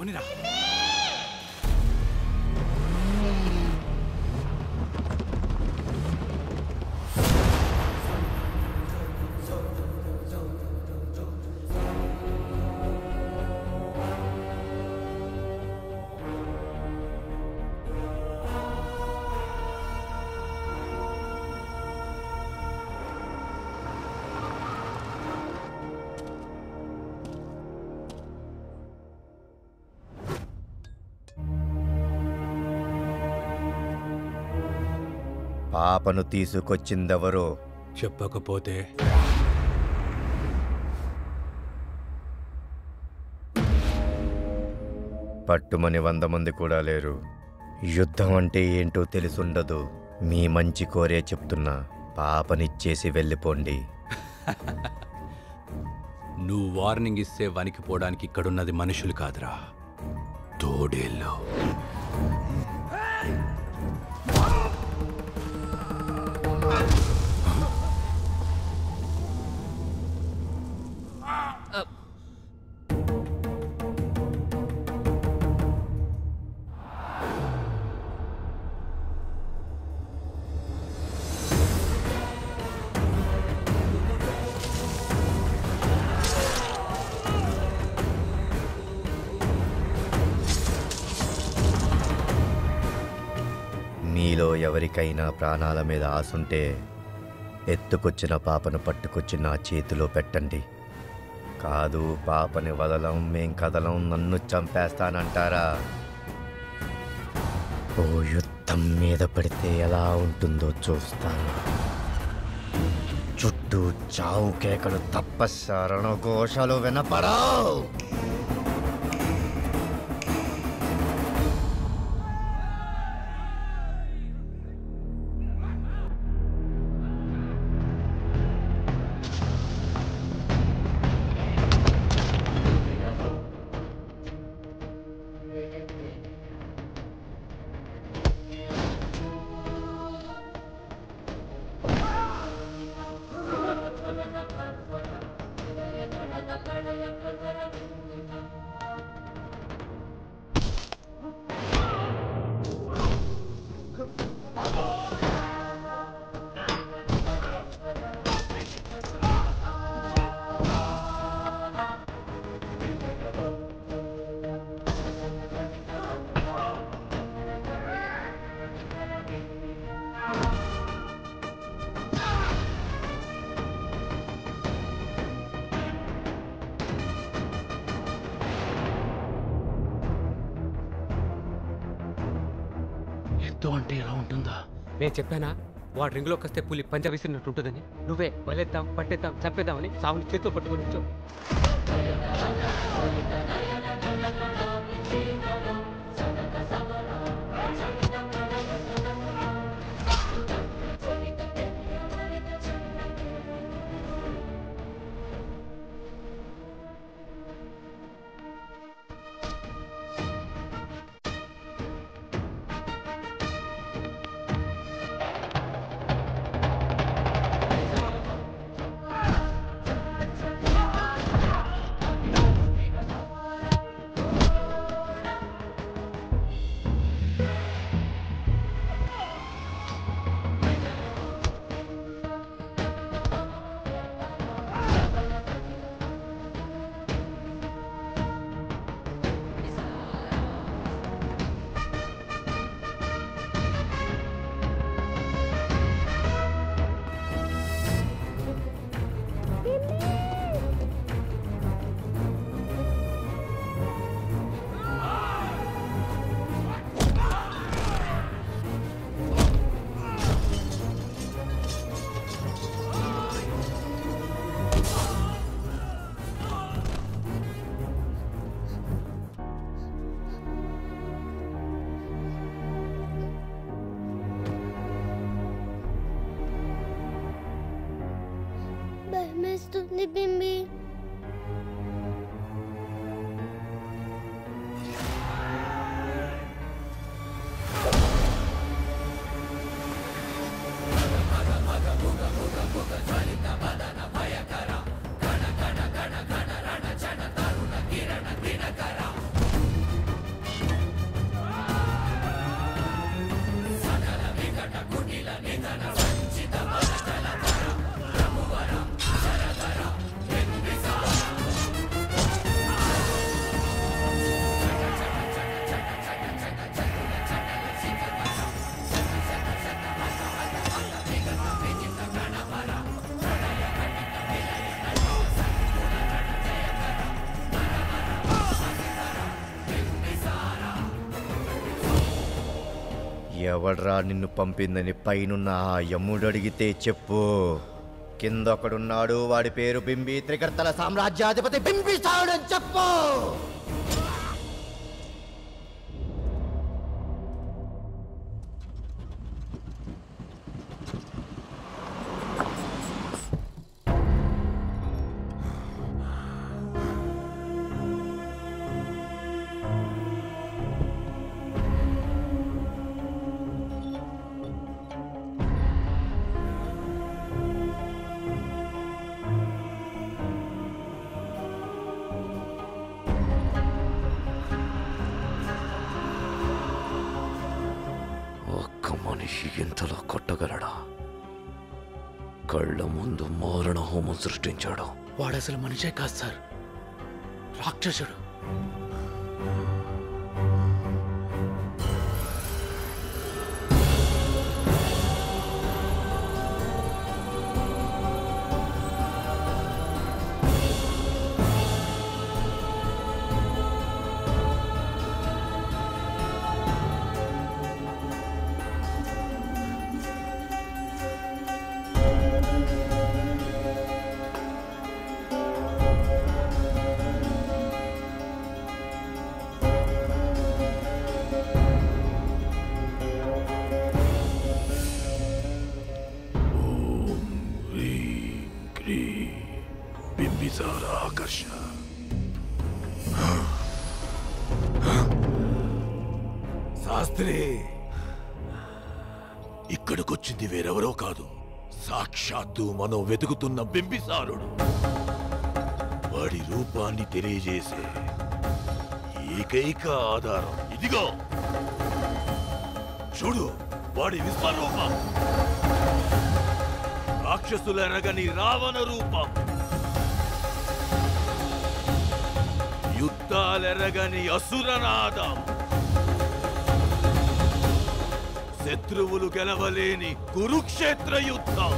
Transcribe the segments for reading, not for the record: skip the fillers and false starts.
అవనిరా. పాపను తీసుకొచ్చిందెవరో చెప్పకపోతే పట్టుమని 100 మంది కూడా లేరు. యుద్ధం అంటే ఏంటో తెలుసుండదు. మీ మంచి కోరే చెప్తున్నా, పాపనిచ్చేసి వెళ్ళిపోండి. నువ్వు వార్నింగ్ ఇస్తే వణికిపోవడానికి ఇక్కడున్నది మనుషులు కాదురా, తోడేళ్ళు. మీలో ఎవరికైనా ప్రాణాల మీద ఆసుంటే ఎత్తుకొచ్చిన పాపను పట్టుకొచ్చి నా చేతిలో పెట్టండి. కాదు, పాపని వదలం, మేం కదలం, నన్ను చంపేస్తానంటారా? ఓ యుద్ధం మీద పడితే ఎలా ఉంటుందో చూస్తాను. చుట్టూ చావు కేకలు తప్ప శరణఘోషలు వినపడవు. అంటే ఎలా ఉంటుందా? నేను చెప్పానా వాడు రింగ్లోకి వస్తే పులి పంచ విసిరినట్టు ఉంటుందని? నువ్వే వలేద్దాం, పట్టేద్దాం, చంపేద్దామని సావుని చేతిలో పట్టుకొని వచ్చావు. భయమేస్తుంది బింబి. ఎవడ్రా నిన్ను పంపిందని పైనున్న ఆ యముడు అడిగితే చెప్పు. కింద ఒకడున్నాడు, వాడి పేరు బింబి, త్రికర్తల సామ్రాజ్యాధిపతి బింబిసారుడని చెప్పు. మనిషి ఇంతలో కొట్టగలడా? కళ్ళ ముందు మారణ హోమం సృష్టించాడు. వాడు అసలు మనిషే కాదు సార్, రాక్షసుడు. ఆకర్ష శాస్త్రి, ఇక్కడికొచ్చింది వేరెవరో కాదు, సాక్షాత్తు మనం వెతుకుతున్న బింబిసారుడు. వాడి రూపాన్ని తెలియజేసే ఏకైక ఆధారం ఇదిగో చూడు. వాడి విశ్వరూపం, రాక్షసులెరగని రావణ రూపం, యుద్ధాలెరగని అసురనాదం, శత్రువులు గెలవలేని కురుక్షేత్ర యుద్ధం,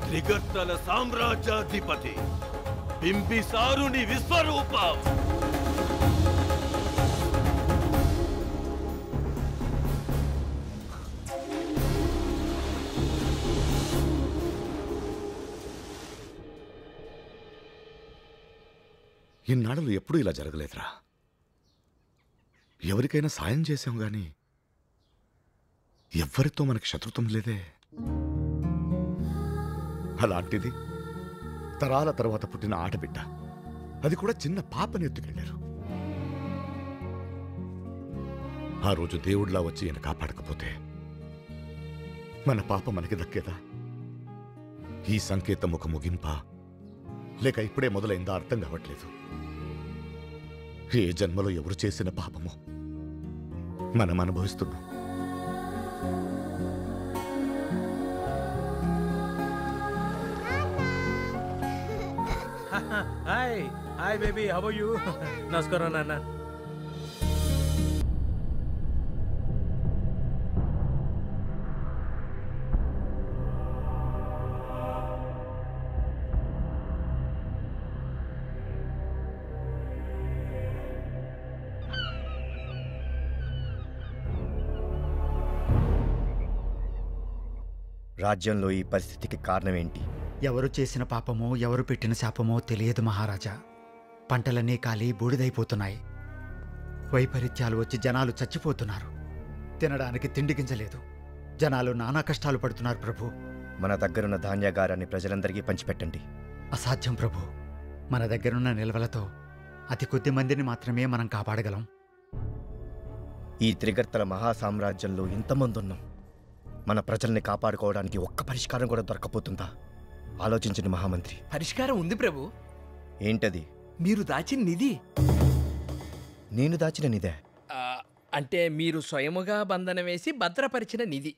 త్రిగర్తల సామ్రాజ్యాధిపతి బింబిసారుని విశ్వరూపం. ఇన్నాళ్ళు ఎప్పుడూ ఇలా జరగలేదురా. ఎవరికైనా సాయం చేశాం గాని ఎవ్వరితో మనకి శత్రుత్వం లేదే. అలాంటిది తరాల తర్వాత పుట్టిన ఆడబిడ్డ, అది కూడా చిన్న పాపని ఎత్తుకెళ్లారు. ఆ రోజు దేవుడిలా వచ్చి ఈయన కాపాడకపోతే మన పాప మనకి దక్కేదా? ఈ సంకేతం ఒక ముగింపా లేక ఇప్పుడే మొదలైందా అర్థం కావట్లేదు. ఏ జన్మలో ఎవరు చేసిన పాపమో మనం అనుభవిస్తున్నాం. Hi hi baby, how are you? నమస్కారం నాన్న. రాజ్యంలో ఈ పరిస్థితికి కారణం ఏంటి? ఎవరు చేసిన పాపమో ఎవరు పెట్టిన శాపమో తెలియదు మహారాజా. పంటలన్నీ కాలి బూడిదైపోతున్నాయి. వైపరీత్యాలు వచ్చి జనాలు చచ్చిపోతున్నారు. తినడానికి తిండి గింజలేదు. జనాలు నానా కష్టాలు పడుతున్నారు ప్రభు. మన దగ్గరున్న ధాన్యాగారాన్ని ప్రజలందరికీ పంచిపెట్టండి. అసాధ్యం ప్రభు. మన దగ్గరున్న నిల్వలతో అతి కొద్ది మందిని మాత్రమే మనం కాపాడగలం. ఈ త్రిగర్తల మహాసామ్రాజ్యంలో ఇంతమంది ఉన్నాం. మన ప్రజల్ని కాపాడుకోవడానికి ఒక్క పరిష్కారం కూడా దొరకపోతుందా? ఆలోచించండి మహామంత్రి. పరిష్కారం ఉంది ప్రభు. ఏంటది? మీరు దాచిన నిధి. నేను దాచిన నిధే? అంటే మీరు స్వయముగా బంధనం వేసి భద్రపరిచిన నిధి.